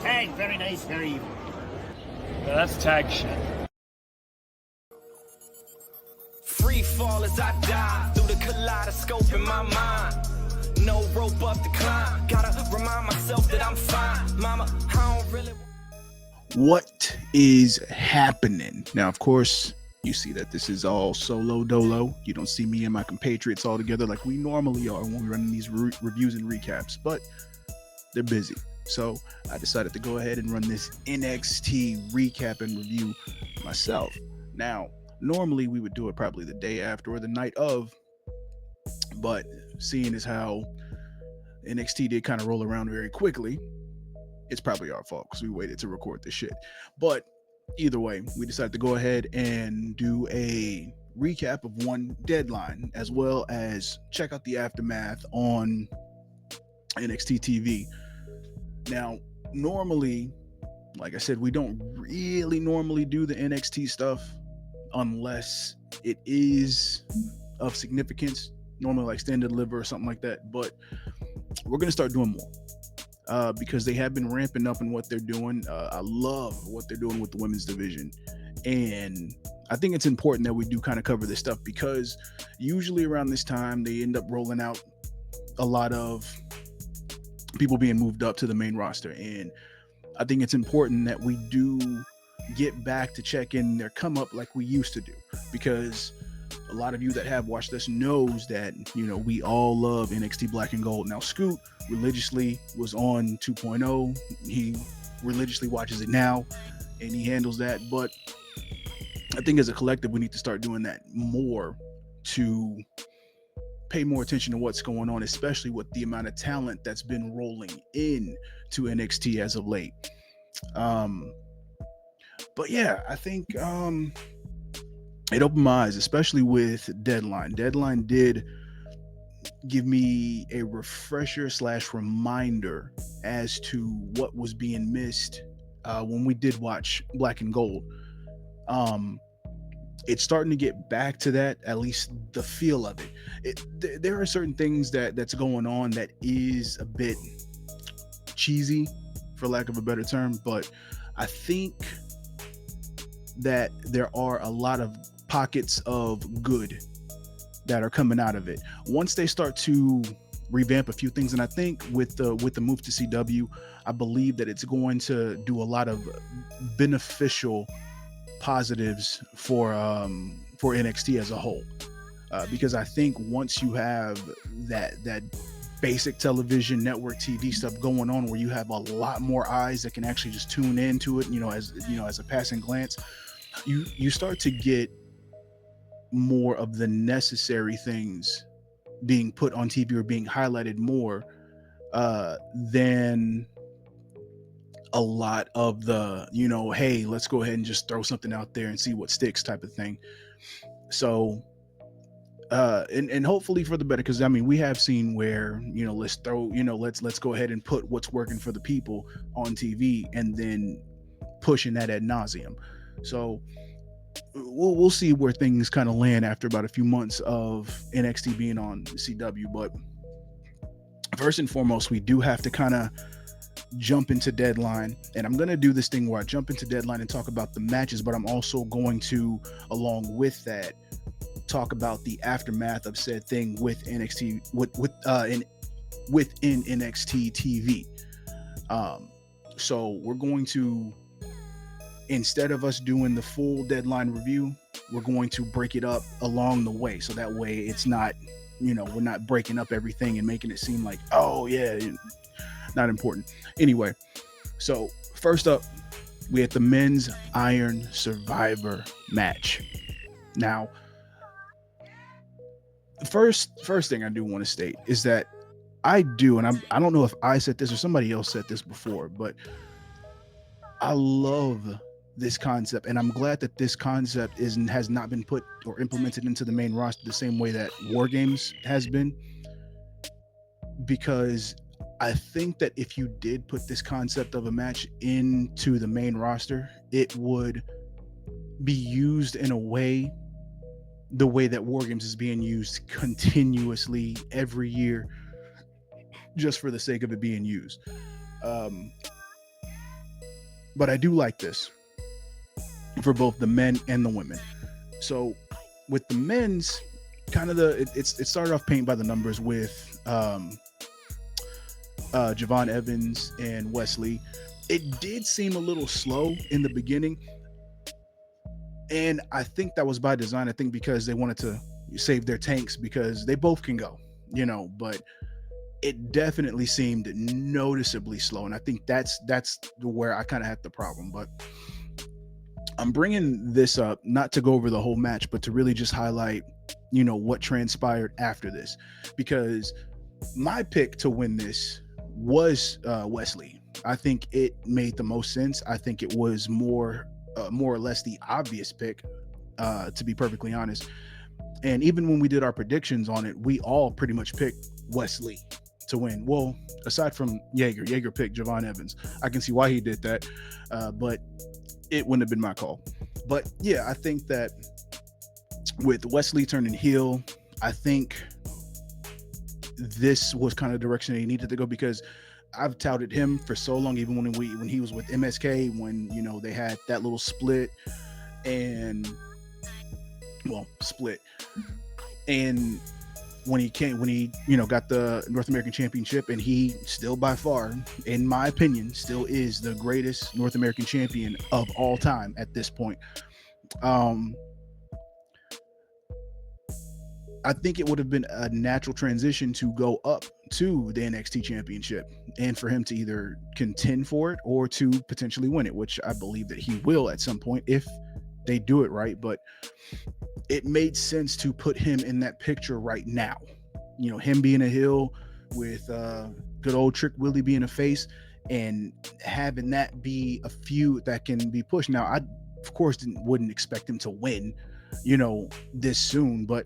T.A.G, very nice, very evil. Yeah, that's tag shit. Free fall as I die through the kaleidoscope in my mind. No rope up to climb. Gotta remind myself that I'm fine. Mama, I don't really. What is happening? Now, of course, you see that this is all solo dolo. You don't see me and my compatriots all together like we normally are when we're running these reviews and recaps, but they're busy. So I decided to go ahead and run this NXT recap and review myself. Now, normally we would do it probably the day after or the night of, but seeing as how NXT did kind of roll around very quickly, it's probably our fault because we waited to record this shit. But either way, we decided to go ahead and do a recap of one deadline, as well as check out the aftermath on NXT TV. Now, normally, like I said, we don't really normally do the NXT stuff unless it is of significance, normally like Stand and Deliver or something like that. But we're going to start doing more because they have been ramping up in what they're doing. I love what they're doing with the women's division. And I think it's important that we do kind of cover this stuff because usually around this time, they end up rolling out a lot of people being moved up to the main roster. And I think it's important that we do get back to check in their come up like we used to do, because a lot of you that have watched us knows that, you know, we all love NXT Black and Gold. Now, Scoot religiously was on 2.0. He religiously watches it now and he handles that. But I think as a collective, we need to start doing that more to pay more attention to what's going on, especially with the amount of talent that's been rolling in to NXT as of late. But yeah, I think it opened my eyes, especially with Deadline. Deadline did give me a refresher / reminder as to what was being missed when we did watch Black and Gold. It's starting to get back to that, at least the feel of it. There are certain things that's going on that is a bit cheesy, for lack of a better term, but I think that there are a lot of pockets of good that are coming out of it once they start to revamp a few things. And I think with the move to CW, I believe that it's going to do a lot of beneficial positives for NXT as a whole, because I think once you have that basic television network TV stuff going on, where you have a lot more eyes that can actually just tune into it, as a passing glance, you start to get more of the necessary things being put on TV or being highlighted more than a lot of the, hey, let's go ahead and just throw something out there and see what sticks type of thing. So and hopefully for the better, because I mean, we have seen where, let's go ahead and put what's working for the people on TV and then pushing that ad nauseum. So we'll see where things kind of land after about a few months of NXT being on CW. But first and foremost, we do have to kind of jump into Deadline, and I'm going to do this thing where I jump into Deadline and talk about the matches, but I'm also going to, along with that, talk about the aftermath of said thing with NXT within NXT TV. So we're going to, instead of us doing the full Deadline review, we're going to break it up along the way, so that way it's not, we're not breaking up everything and making it seem like, oh yeah, not important. Anyway, so first up, we had the men's Iron Survivor match. Now, first thing I do want to state is that I don't know if I said this or somebody else said this before, but I love this concept, and I'm glad that this concept has not been put or implemented into the main roster the same way that War Games has been, because I think that if you did put this concept of a match into the main roster, it would be used in a way, the way that War Games is being used continuously every year, just for the sake of it being used. But I do like this for both the men and the women. So with the men's, kind of it started off paint by the numbers with Javon Evans and Wesley. It did seem a little slow in the beginning, and I think that was by design. I think because they wanted to save their tanks, because they both can go, but it definitely seemed noticeably slow, and I think that's where I kind of had the problem. But I'm bringing this up not to go over the whole match, but to really just highlight what transpired after this, because my pick to win this was Wesley. I think it made the most sense. I think it was more or less the obvious pick, to be perfectly honest. And even when we did our predictions on it, we all pretty much picked Wesley to win. Well, aside from Jaeger picked Javon Evans. I can see why he did that, but it wouldn't have been my call. But yeah, I think that with Wesley turning heel, I think this was kind of the direction he needed to go, because I've touted him for so long, even when he was with MSK, when they had that little split, and when he got the North American Championship, and he still, by far, in my opinion, still is the greatest North American champion of all time at this point. I think it would have been a natural transition to go up to the NXT Championship, and for him to either contend for it or to potentially win it, which I believe that he will at some point if they do it right. But it made sense to put him in that picture right now. Him being a heel with good old Trick Willie being a face, and having that be a feud that can be pushed. Now, I of course wouldn't expect him to win, this soon, but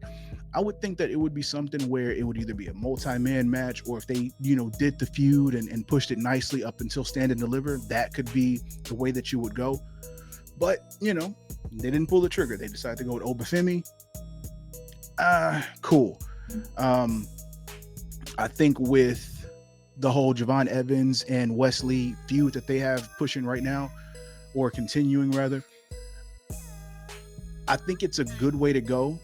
I would think that it would be something where it would either be a multi-man match, or if they, did the feud and pushed it nicely up until Stand and Deliver, that could be the way that you would go. But, they didn't pull the trigger. They decided to go with Obafemi. Cool. I think with the whole Javon Evans and Wesley feud that they have pushing right now, or continuing rather, I think it's a good way to go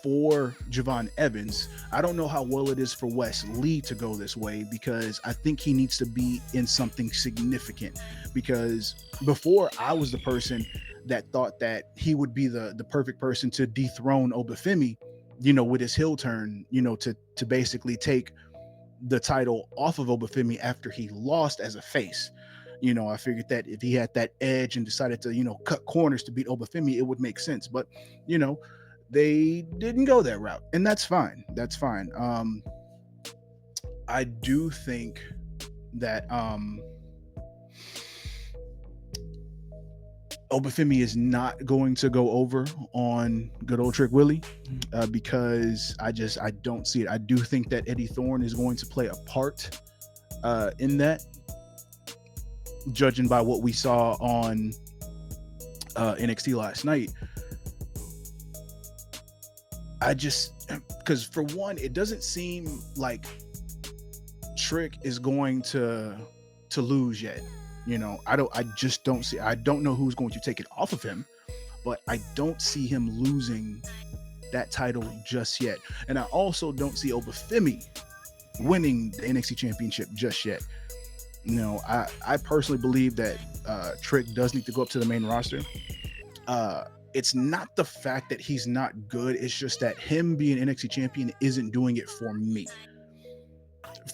for Javon Evans. I don't know how well it is for Wesley to go this way, because I think he needs to be in something significant. Because before, I was the person that thought that he would be the perfect person to dethrone Obafemi, with his heel turn, to basically take the title off of Obafemi after he lost as a face. I figured that if he had that edge and decided to, cut corners to beat Obafemi, it would make sense. But, they didn't go that route, and that's fine. That's fine. I do think that Obafemi is not going to go over on good old Trick Willie, because I don't see it. I do think that Eddie Thorne is going to play a part in that, judging by what we saw on NXT last night. Because for one, it doesn't seem like Trick is going to lose yet. I just don't see. I don't know who's going to take it off of him, but I don't see him losing that title just yet. And I also don't see Obafemi winning the NXT Championship just yet. I personally believe that Trick does need to go up to the main roster. It's not the fact that he's not good. It's just that him being NXT champion isn't doing it for me.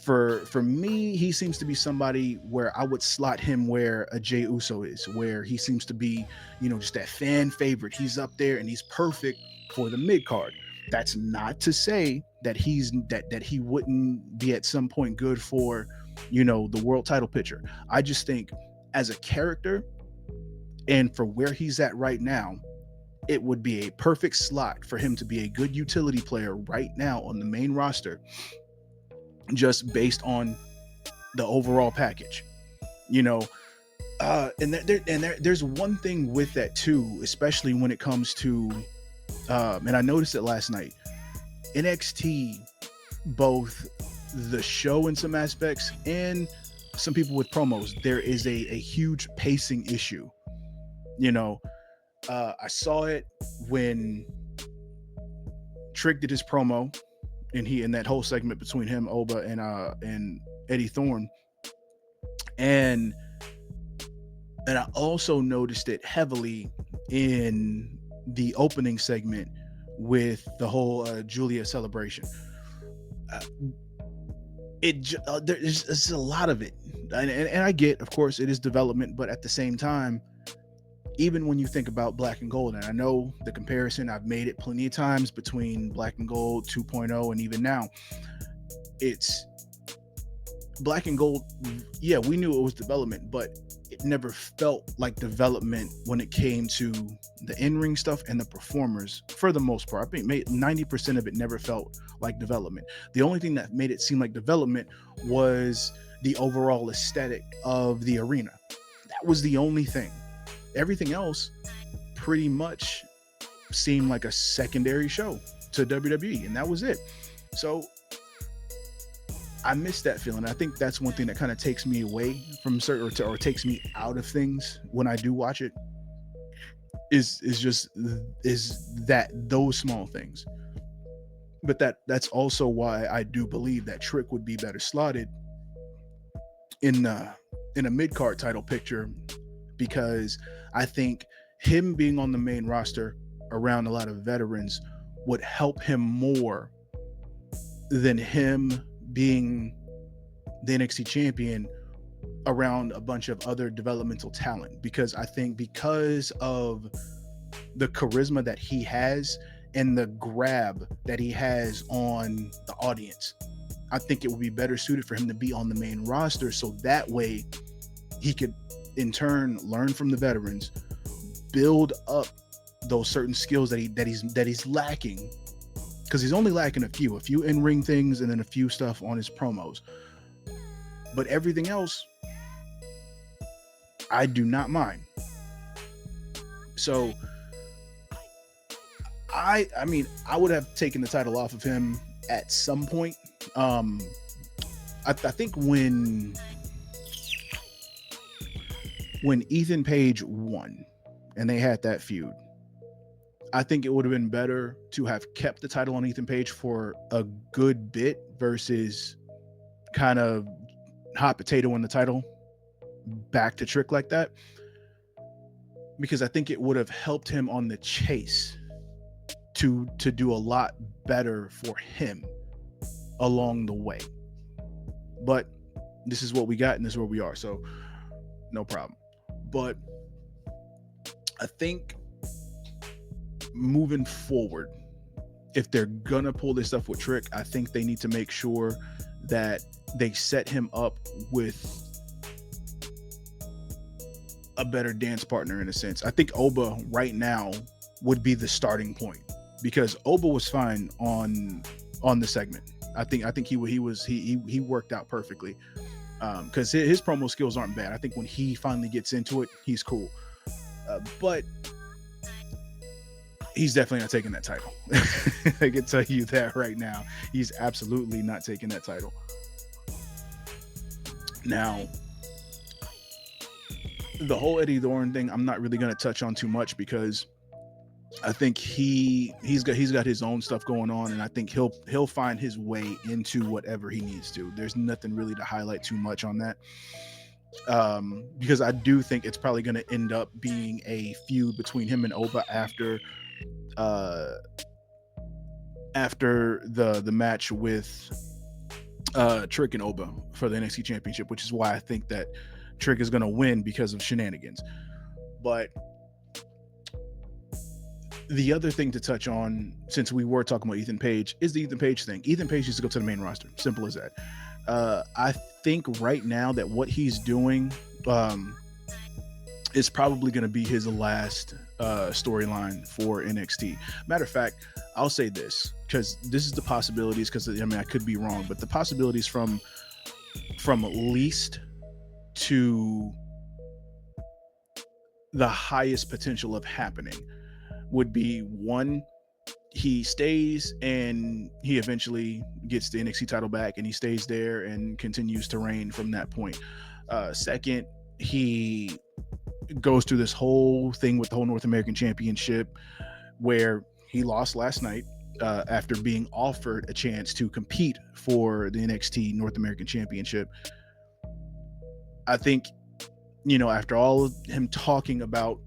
For me, he seems to be somebody where I would slot him where a Jey Uso is, where he seems to be, just that fan favorite. He's up there and he's perfect for the mid card. That's not to say that he wouldn't be at some point good for, the world title picture. I just think as a character and for where he's at right now, it would be a perfect slot for him to be a good utility player right now on the main roster, just based on the overall package, and there's one thing with that too, especially when it comes to, and I noticed it last night, NXT, both the show in some aspects and some people with promos, there is a huge pacing issue. You know, I saw it when Trick did his promo, and in that whole segment between him, Oba, and Eddie Thorne, and I also noticed it heavily in the opening segment with the whole Julia celebration. There's a lot of it, and I get, of course, it is development, but at the same time, even when you think about Black and Gold, and I know the comparison, I've made it plenty of times between Black and Gold 2.0 and even now, it's Black and Gold. Yeah, we knew it was development, but it never felt like development when it came to the in-ring stuff and the performers. For the most part, I think 90% of it never felt like development. The only thing that made it seem like development was the overall aesthetic of the arena. That was the only thing. Everything else pretty much seemed like a secondary show to WWE, and that was it. So I miss that feeling. I think that's one thing that kind of takes me away from certain, or takes me out of things when I do watch it, is that those small things. But that's also why I do believe that Trick would be better slotted in a mid-card title picture, because I think him being on the main roster around a lot of veterans would help him more than him being the NXT champion around a bunch of other developmental talent. Because I think because of the charisma that he has and the grab that he has on the audience, I think it would be better suited for him to be on the main roster, so that way he could in turn learn from the veterans, build up those certain skills that he's lacking, because he's only lacking a few in-ring things and then a few stuff on his promos, but everything else I do not mind. So I mean, I would have taken the title off of him at some point. I think when Ethan Page won and they had that feud, I think it would have been better to have kept the title on Ethan Page for a good bit versus kind of hot potato in the title back to Trick like that, because I think it would have helped him on the chase to do a lot better for him along the way. But this is what we got and this is where we are, so no problem. But I think moving forward, if they're gonna pull this stuff with Trick, I think they need to make sure that they set him up with a better dance partner, in a sense. I think Oba right now would be the starting point, because Oba was fine on the segment. I think he worked out perfectly, because his promo skills aren't bad. I think when he finally gets into it, he's cool, but he's definitely not taking that title. I can tell you that right now. He's absolutely not taking that title. Now, the whole Eddie Thorne thing, I'm not really going to touch on too much, because I think he's got his own stuff going on, and I think he'll find his way into whatever he needs to. There's nothing really to highlight too much on that, because I do think it's probably going to end up being a feud between him and Oba after the match with Trick and Oba for the NXT Championship, which is why I think that Trick is going to win because of shenanigans. But the other thing to touch on, since we were talking about Ethan Page, is the Ethan Page thing. Ethan Page needs to go to the main roster. Simple as that. I think right now that what he's doing is probably going to be his last storyline for NXT. Matter of fact, I'll say this, because this is the possibilities, because I mean, I could be wrong, but the possibilities from least to the highest potential of happening would be: one, he stays and he eventually gets the NXT title back, and he stays there and continues to reign from that point. Second, he goes through this whole thing with the whole North American Championship, where he lost last night after being offered a chance to compete for the NXT North American Championship. I think, after all of him talking about,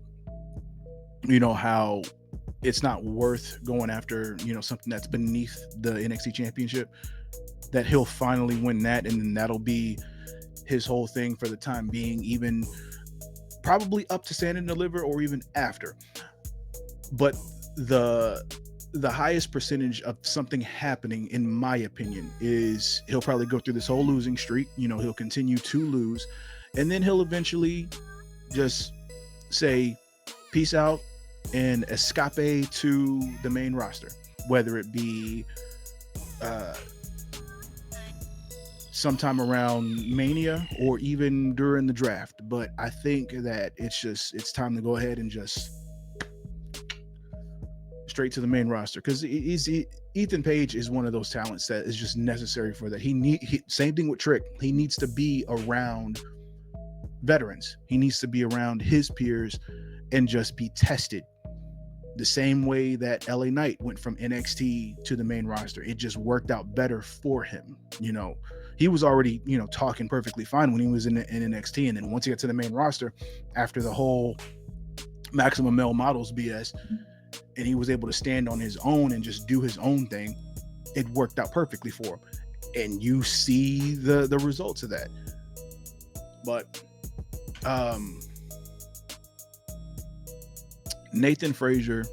how it's not worth going after, something that's beneath the NXT Championship, that he'll finally win that, and then that'll be his whole thing for the time being, even probably up to Stand and Deliver or even after. But the highest percentage of something happening, in my opinion, is he'll probably go through this whole losing streak. He'll continue to lose, and then he'll eventually just say peace out and escape to the main roster, whether it be sometime around Mania or even during the draft. But I think that it's time to go ahead and just straight to the main roster, because Ethan Page is one of those talents that is just necessary for that. Same thing with Trick. He needs to be around veterans. He needs to be around his peers and just be tested. The same way that LA Knight went from NXT to the main roster, it just worked out better for him. He was already, talking perfectly fine when he was in NXT, and then once he got to the main roster, after the whole Maximum Male Models BS, and he was able to stand on his own and just do his own thing, it worked out perfectly for him. And you see the results of that. But Nathan Frazier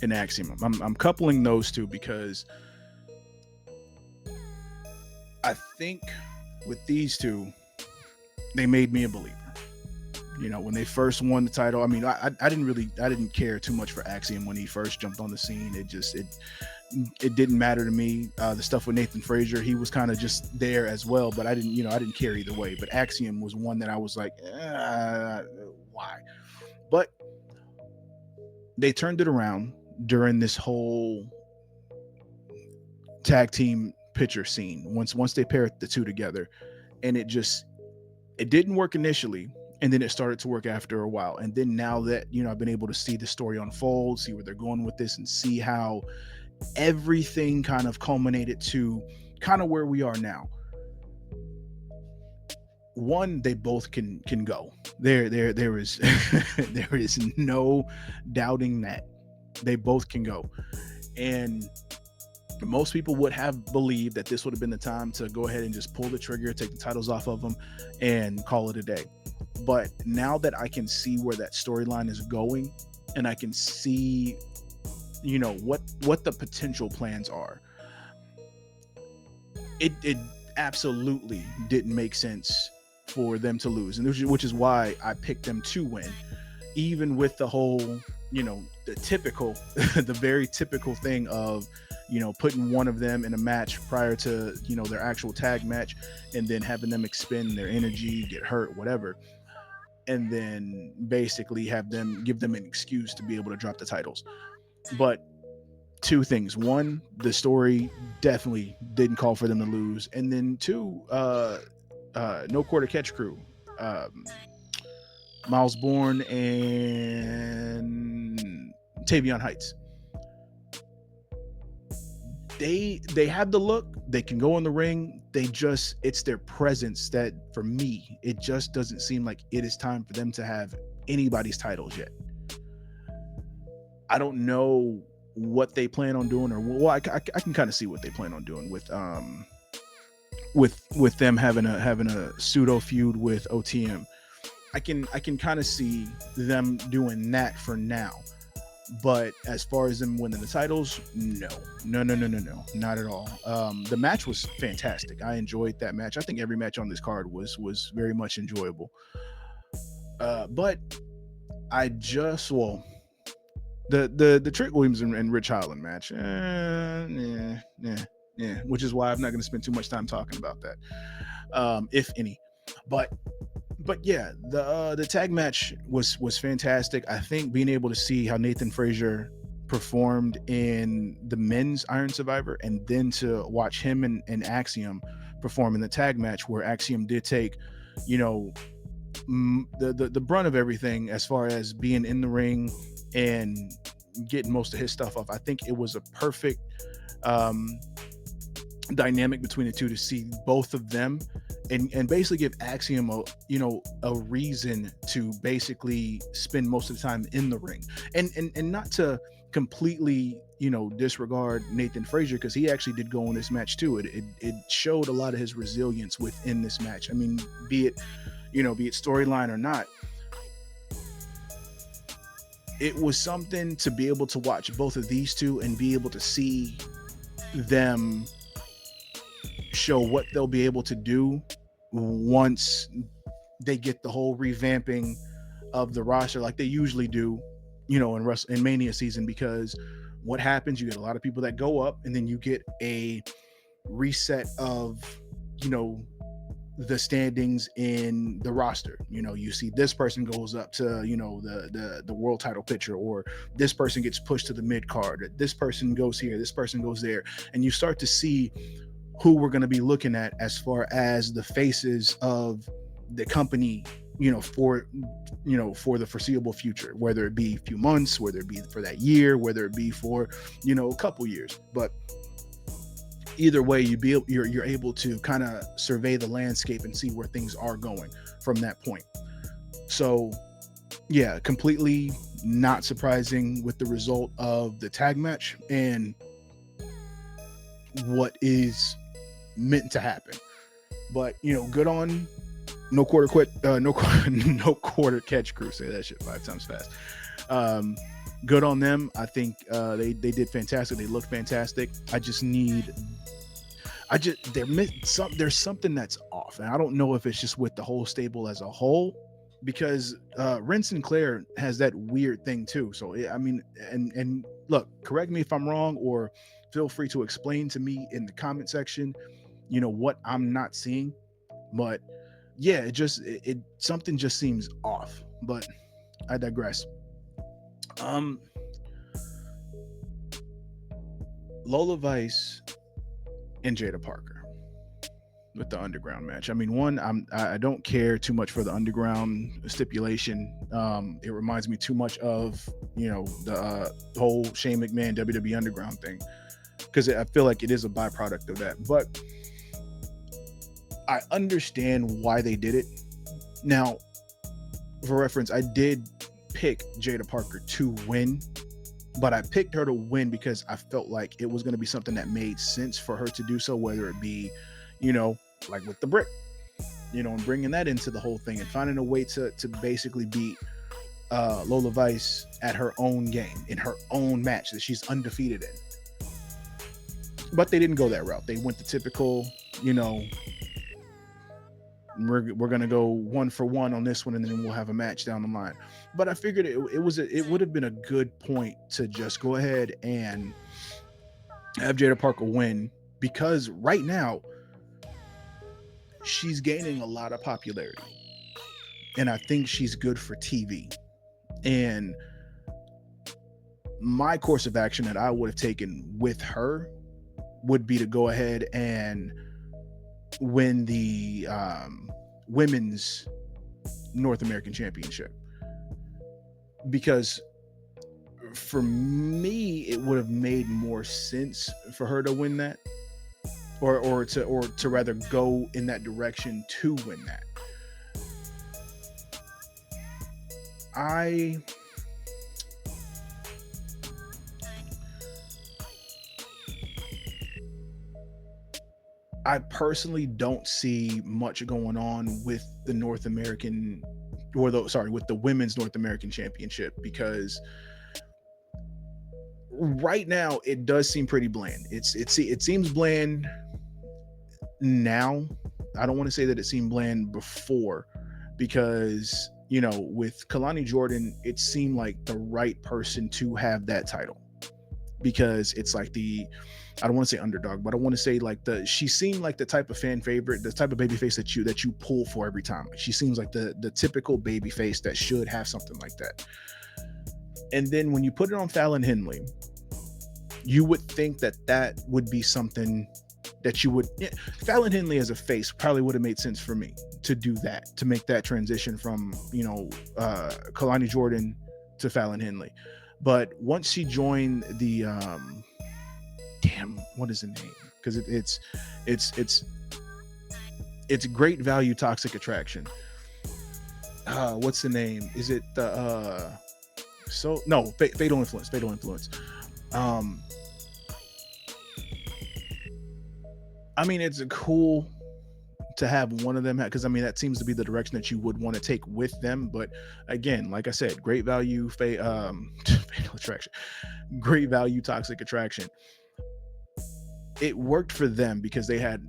and Axiom, I'm coupling those two because I think with these two, they made me a believer. When they first won the title, I mean, I didn't care too much for Axiom when he first jumped on the scene. It didn't matter to me. The stuff with Nathan Frazier, he was kind of just there as well, but I didn't care either way. But Axiom was one that I was like, why? But they turned it around during this whole tag team picture scene. Once they paired the two together, and it didn't work initially, and then it started to work after a while. And then now that, I've been able to see the story unfold, see where they're going with this, and see how everything kind of culminated to kind of where we are now. One, they both can go. There is there is no doubting that they both can go. And most people would have believed that this would have been the time to go ahead and just pull the trigger, take the titles off of them, and call it a day. But now that I can see where that storyline is going, and I can see, what the potential plans are, it absolutely didn't make sense for them to lose, and which is why I picked them to win, even with the whole, the typical, the very typical thing of, putting one of them in a match prior to, their actual tag match, and then having them expend their energy, get hurt, whatever, and then basically give them an excuse to be able to drop the titles. But two things: one, the story definitely didn't call for them to lose, and then two, No Quarter Catch Crew, Miles Bourne and Tavion Heights. They have the look, they can go in the ring, it's their presence that, for me, it just doesn't seem like it is time for them to have anybody's titles yet. I don't know what they plan on doing, or I can kind of see what they plan on doing with them having a pseudo feud with OTM. I can kind of see them doing that for now. But as far as them winning the titles, no, not at all. The match was fantastic. I enjoyed that match. I think every match on this card was very much enjoyable. But the Trick Williams and Rich Holland match, which is why I'm not going to spend too much time talking about that, if any. But yeah, the tag match was fantastic. I think being able to see how Nathan Frazier performed in the men's Iron Survivor, and then to watch him and Axiom perform in the tag match, where Axiom did take, you know, the brunt of everything as far as being in the ring and getting most of his stuff off. I think it was a perfect dynamic between the two to see both of them and basically give Axiom a reason to basically spend most of the time in the ring, and not to completely disregard Nathan Frazier, because he actually did go in this match too. It showed a lot of his resilience within this match. I mean, be it storyline or not, it was something to be able to watch both of these two and be able to see them show what they'll be able to do once they get the whole revamping of the roster, like they usually do, in Mania season. Because what happens, you get a lot of people that go up, and then you get a reset of the standings in the roster. You see this person goes up to the world title picture, or this person gets pushed to the mid card, this person goes here, this person goes there, and you start to see who we're going to be looking at as far as the faces of the company, for the foreseeable future, whether it be a few months, whether it be for that year, whether it be for a couple years. But either way, you're able to kind of survey the landscape and see where things are going from that point. So yeah, completely not surprising with the result of the tag match and what is meant to happen. But good on no quarter catch crew. Say that shit 5 times fast. Good on them. I think they did fantastic. They look fantastic. There's something that's off, and I don't know if it's just with the whole stable as a whole, because Ren Sinclair has that weird thing too. So I mean, and look, correct me if I'm wrong, or feel free to explain to me in the comment section what I'm not seeing. But yeah, something just seems off. But I digress. Lola Vice and Jada Parker with the underground match. I mean, I don't care too much for the underground stipulation. It reminds me too much of the whole Shane McMahon WWE Underground thing, because I feel like it is a byproduct of that. But I understand why they did it. Now, for reference, I did pick Jada Parker to win, but I picked her to win because I felt like it was going to be something that made sense for her to do so, whether it be, like with the brick, and bringing that into the whole thing and finding a way to basically beat Lola Vice at her own game, in her own match that she's undefeated in. But they didn't go that route. They went the typical, we're gonna go 1 for 1 on this one, and then we'll have a match down the line. But I figured it would have been a good point to just go ahead and have Jada Parker win, because right now she's gaining a lot of popularity, and I think she's good for TV. And my course of action that I would have taken with her would be to go ahead and win the women's North American Championship, because for me it would have made more sense for her to win that, or to rather go in that direction to win that. I personally don't see much going on with the North American, with the women's North American Championship, because right now it does seem pretty bland. It seems bland now. I don't want to say that it seemed bland before, because with Kalani Jordan, it seemed like the right person to have that title, because it's like I don't want to say underdog, but I want to say like she seemed like the type of fan favorite, the type of babyface that you pull for every time. She seems like the typical babyface that should have something like that. And then when you put it on Fallon Henley, you would think that would be something that you would. Fallon Henley as a face probably would have made sense for me to do that, to make that transition from, Kalani Jordan to Fallon Henley. But once she joined the what is the name? Because it's Great Value Toxic Attraction. What's the name? Is it the Fatal Influence? Fatal Influence. I mean, it's cool to have one of them, because I mean that seems to be the direction that you would want to take with them. But again, like I said, Great Value Fatal Attraction, Great Value Toxic Attraction. It worked for them because they had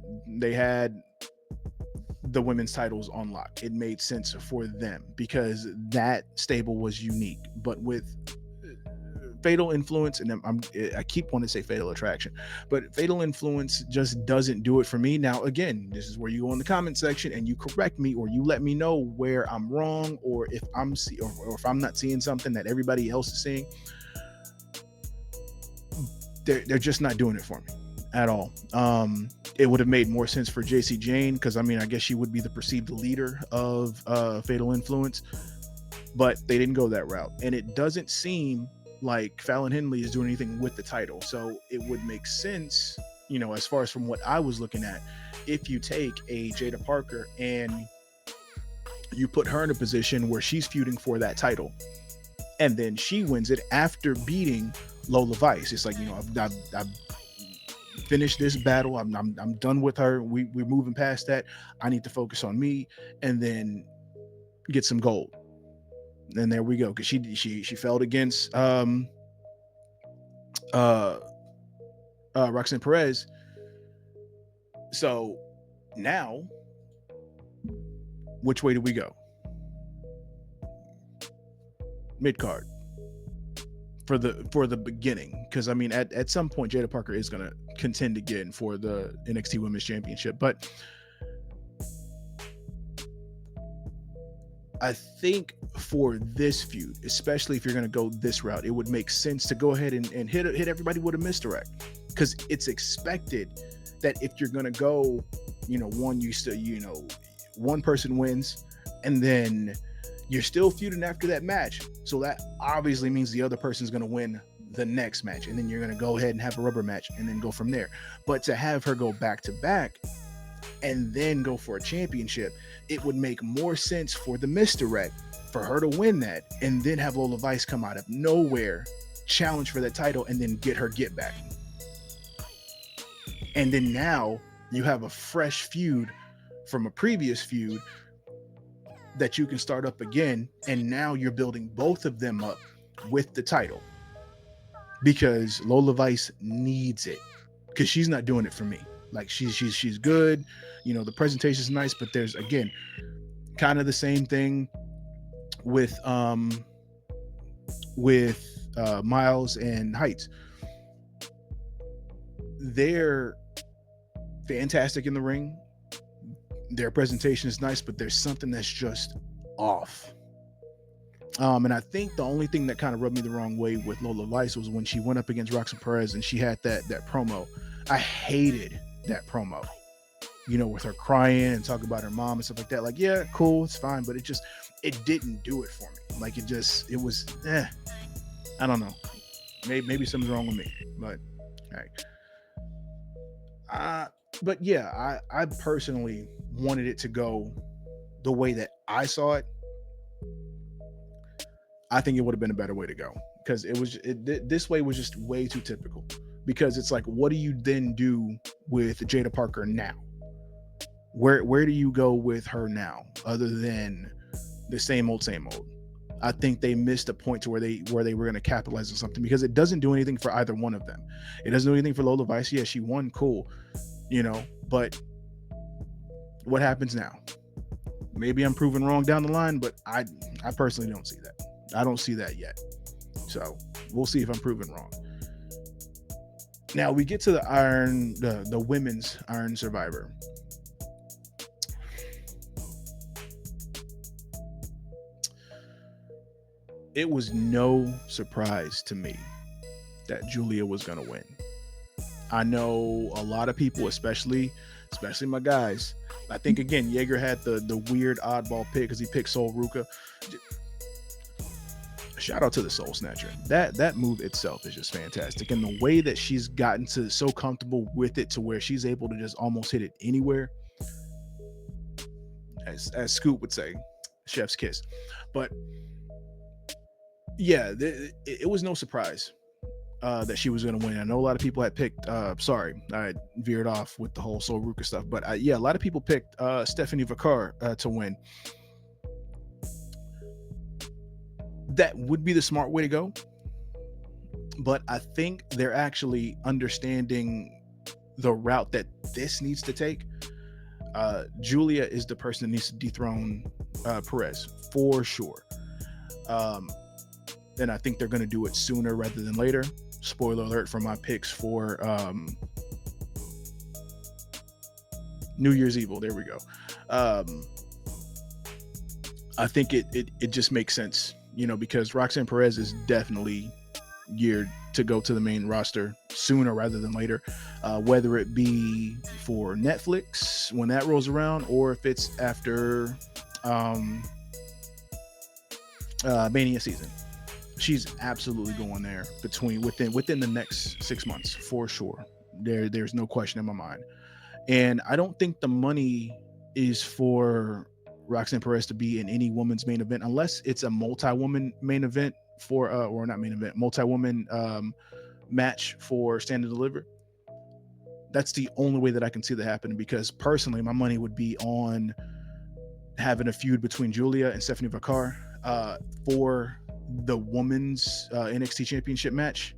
the women's titles on lock. It made sense for them because that stable was unique. But with Fatal Influence, and I keep wanting to say Fatal Attraction, but Fatal Influence just doesn't do it for me. Now, again, this is where you go in the comment section and you correct me, or you let me know where I'm wrong, or if I'm or if I'm not seeing something that everybody else is seeing. They're just not doing it for me at all. It would have made more sense for JC Jane, because I mean, I guess she would be the perceived leader of Fatal Influence, but they didn't go that route, and it doesn't seem like Fallon Henley is doing anything with the title. So it would make sense, as far as from what I was looking at, if you take a Jada Parker and you put her in a position where she's feuding for that title, and then she wins it after beating Lola Vice. It's like, I've finished this battle. I'm done with her. We're moving past that. I need to focus on me, and then get some gold. And there we go, because she felled against Roxanne Perez. So now, which way do we go? Mid card for the beginning, because I mean at some point Jada Parker is going to contend again for the NXT Women's Championship, but I think for this feud, especially if you're going to go this route, it would make sense to go ahead and hit everybody with a misdirect, because it's expected that if you're going to go, one person wins, and then you're still feuding after that match. So that obviously means the other person's going to win the next match, and then you're going to go ahead and have a rubber match and then go from there. But to have her go back to back and then go for a championship, it would make more sense for the misdirect for her to win that, and then have Lola Vice come out of nowhere, challenge for that title, and then get her get back. And then now you have a fresh feud from a previous feud that you can start up again, and now you're building both of them up with the title, because Lola Vice needs it, because she's not doing it for me. Like she's good, the presentation is nice, but there's, again, kind of the same thing with Miles and Heights. They're fantastic in the ring. Their presentation is nice, but there's something that's just off. And I think the only thing that kind of rubbed me the wrong way with Lola Vice was when she went up against Roxanne Perez and she had that promo. I hated that promo, with her crying and talking about her mom and stuff like that. Like, yeah, cool, it's fine, but it didn't do it for me. Like, it was, I don't know. Maybe something's wrong with me, but all right. But yeah, I personally wanted it to go the way that I saw it. I think it would have been a better way to go, because this way was just way too typical. Because it's like, what do you then do with Jada Parker now? Where do you go with her now, other than the same old? I think they missed a point to where they were going to capitalize on something, because it doesn't do anything for either one of them. It doesn't do anything for Lola Vice. Yeah, she won, cool, but what happens now? Maybe I'm proven wrong down the line, but I personally don't see that. I don't see that yet. So we'll see if I'm proven wrong. Now we get to the women's Iron Survivor. it was no surprise to me that Julia was going to win. I know a lot of people, especially my guys. I think again, Jaeger had the weird oddball pick because he picked Sol Ruka. Shout out to the Soul Snatcher. That move itself is just fantastic, and the way that she's gotten to so comfortable with it to where she's able to just almost hit it anywhere. As Scoot would say, chef's kiss. But yeah, it was no surprise that she was going to win. I know a lot of people had picked. Sorry, I veered off with the whole Sol Ruka stuff, but yeah, a lot of people picked Stephanie Vacar to win. That would be the smart way to go, but I think they're actually understanding the route that this needs to take. Julia is the person that needs to dethrone Perez for sure. And I think they're going to do it sooner rather than later. Spoiler alert for my picks for New Year's Evil. There we go. I think it just makes sense, you know, because Roxanne Perez is definitely geared to go to the main roster sooner rather than later, whether it be for Netflix when that rolls around, or if it's after Mania season. She's absolutely going there within the next 6 months for sure. There's no question in my mind. And I don't think the money is for Roxanne Perez to be in any woman's main event unless it's a multi-woman main event for or not main event, multi-woman match for Stand and Deliver. That's the only way that I can see that happening, because personally my money would be on having a feud between Julia and Stephanie Vacar for the women's NXT championship match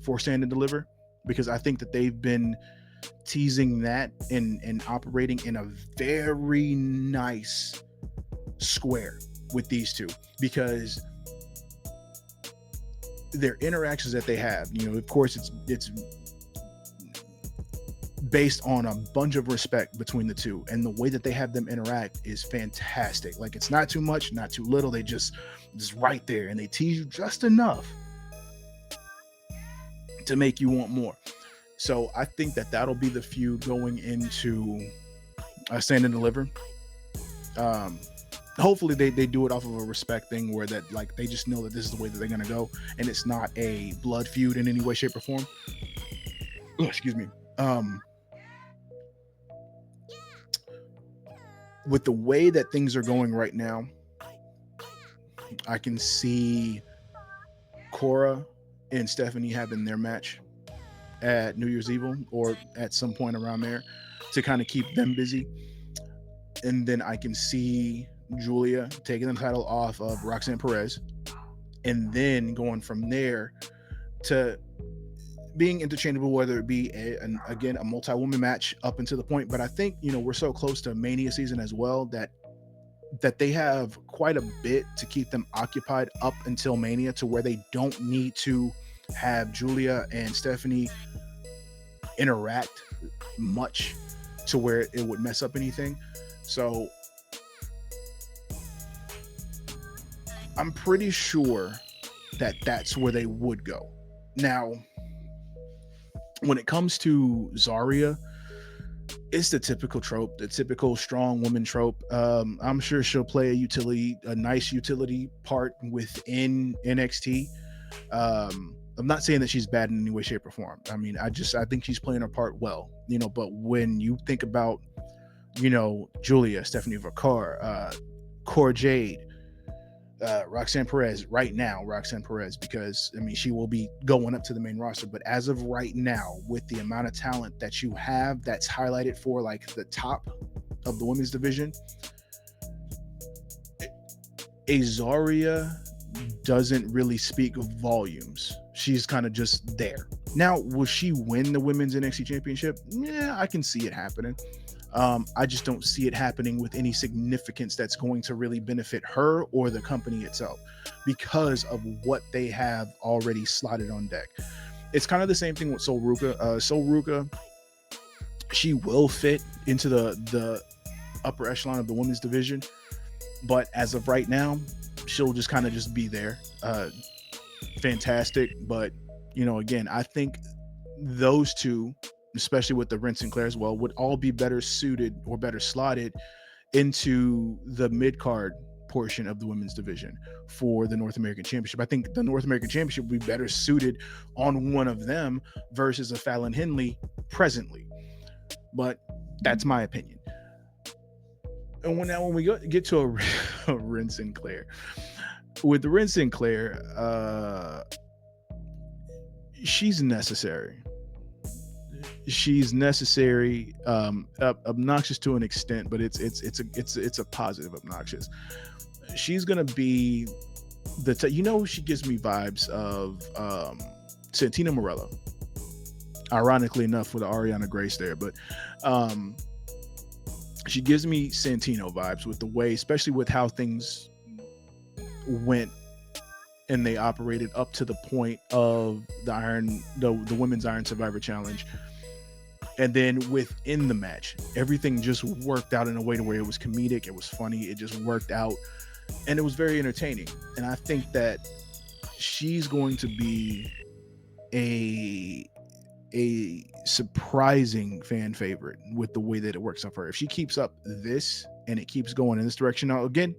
for Stand and Deliver, because I think that they've been teasing that and operating in a very nice square with these two, because their interactions that they have, you know, of course it's based on a bunch of respect between the two, and the way that they have them interact is fantastic. Like, it's not too much, not too little. They just right there, and they tease you just enough to make you want more. So I think that that'll be the feud going into Stand and Deliver. Hopefully they do it off of a respect thing, where that, like, they just know that this is the way that they're going to go, and it's not a blood feud in any way, shape, or form. Oh, excuse me. With the way that things are going right now, I can see Cora and Stephanie having their match at New Year's Evil or at some point around there to kind of keep them busy. And then I can see Julia taking the title off of Roxanne Perez, and then going from there to being interchangeable, whether it be a multi-woman match up until the point. But I think, you know, we're so close to Mania season as well that they have quite a bit to keep them occupied up until Mania, to where they don't need to have Julia and Stephanie interact much to where it would mess up anything. So I'm pretty sure that that's where they would go. Now, when it comes to Zarya, it's the typical trope, the typical strong woman trope. I'm sure she'll play a nice utility part within NXT. I'm not saying that she's bad in any way, shape, or form. I mean, I think she's playing her part well, you know. But when you think about, you know, Julia, Stephanie Vacar, Cora Jade, Roxanne Perez, because I mean, she will be going up to the main roster, but as of right now, with the amount of talent that you have that's highlighted for like the top of the women's division, Zarya doesn't really speak volumes. She's kind of just there. Now, will she win the women's NXT championship? Yeah, I can see it happening. I just don't see it happening with any significance that's going to really benefit her or the company itself, because of what they have already slotted on deck. It's kind of the same thing with Sol Ruka. Sol Ruka, she will fit into the upper echelon of the women's division, but as of right now, she'll just kind of just be there. Fantastic. But, you know, again, I think those two, especially with the Ren Sinclair as well, would all be better suited or better slotted into the mid-card portion of the women's division for the North American Championship. I think the North American Championship would be better suited on one of them versus a Fallon Henley presently. But that's my opinion. And when we get to a Ren Sinclair, with the Ren Sinclair, she's necessary. She's necessary, obnoxious to an extent, but it's a positive obnoxious. She's gonna be she gives me vibes of Santino Marella. Ironically enough, with Ariana Grace there, but she gives me Santino vibes with the way, especially with how things went and they operated up to the point of the women's Iron Survivor Challenge. And then within the match, everything just worked out in a way to where it was comedic, it was funny, it just worked out, and it was very entertaining. And I think that she's going to be a surprising fan favorite with the way that it works out for her. If she keeps up this and it keeps going in this direction, now again,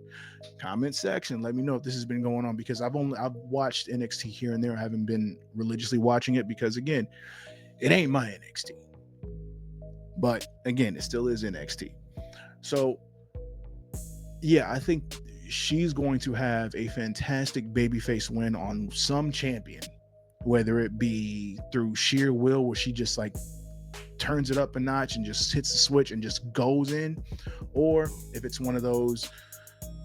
comment section, let me know if this has been going on, because I've watched NXT here and there. I haven't been religiously watching it because, again, it ain't my NXT. But again, it still is NXT. So yeah, I think she's going to have a fantastic babyface win on some champion, whether it be through sheer will, where she just like turns it up a notch and just hits the switch and just goes in, or if it's one of those,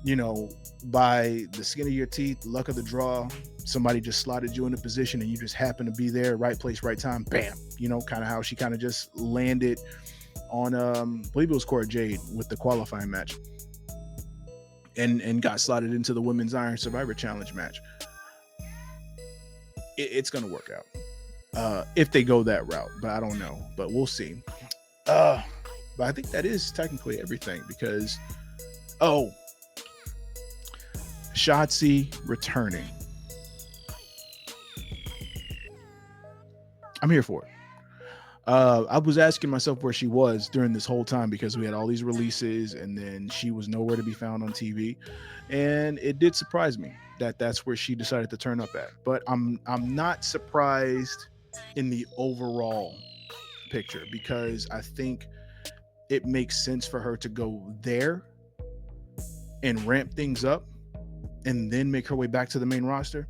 you know, by the skin of your teeth, luck of the draw, somebody just slotted you in a position and you just happen to be there, right place, right time, bam, you know, kind of how she kind of just landed on I believe it was Cora Jade with the qualifying match, and got slotted into the women's Iron Survivor Challenge match. It's gonna work out if they go that route, but I don't know, but we'll see. But I think that is technically everything, because Shotzi returning, I'm here for it. I was asking myself where she was during this whole time, because we had all these releases and then she was nowhere to be found on TV, and it did surprise me that that's where she decided to turn up at. But I'm not surprised in the overall picture, because I think it makes sense for her to go there and ramp things up and then make her way back to the main roster.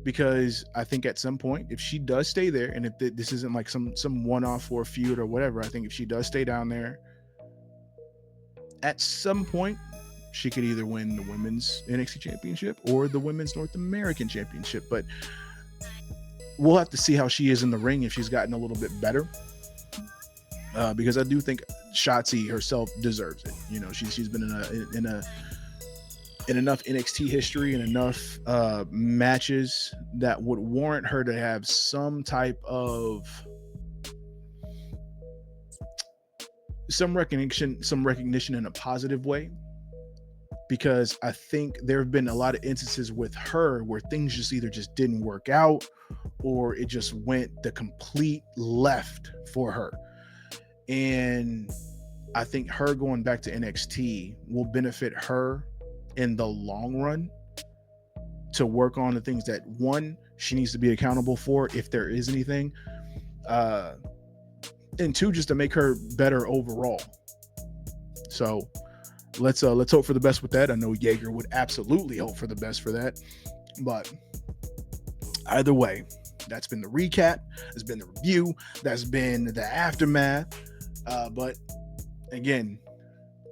Because I think at some point, if she does stay there, and if this isn't like some one-off or feud or whatever, I think if she does stay down there, at some point she could either win the women's NXT championship or the women's North American championship. But we'll have to see how she is in the ring, if she's gotten a little bit better, because I do think Shotzi herself deserves it. You know, she's been in enough NXT history and enough matches that would warrant her to have some type of recognition in a positive way. Because I think there have been a lot of instances with her where things just didn't work out, or it just went the complete left for her. And I think her going back to NXT will benefit her in the long run, to work on the things that, one, she needs to be accountable for, if there is anything, and two, just to make her better overall. So let's hope for the best with that. I know Jaeger would absolutely hope for the best for that, but either way, that's been the recap, that's been the review, that's been the aftermath. But again,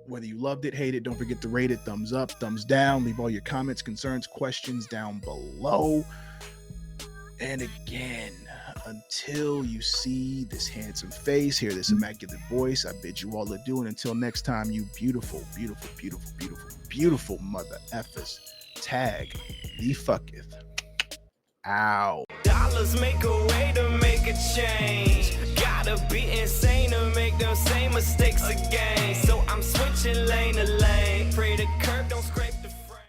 whether you loved it, hate it, don't forget to rate it, thumbs up, thumbs down, leave all your comments, concerns, questions down below. And again, until you see this handsome face, hear this immaculate voice, I bid you all adieu. And until next time, you beautiful, beautiful, beautiful, beautiful, beautiful mother effers, tag the fucketh. Ow. Dollars make a way to make a change. Gotta be insane to make them same mistakes again. So I'm switching lane to lane. Pray the curb don't scrape.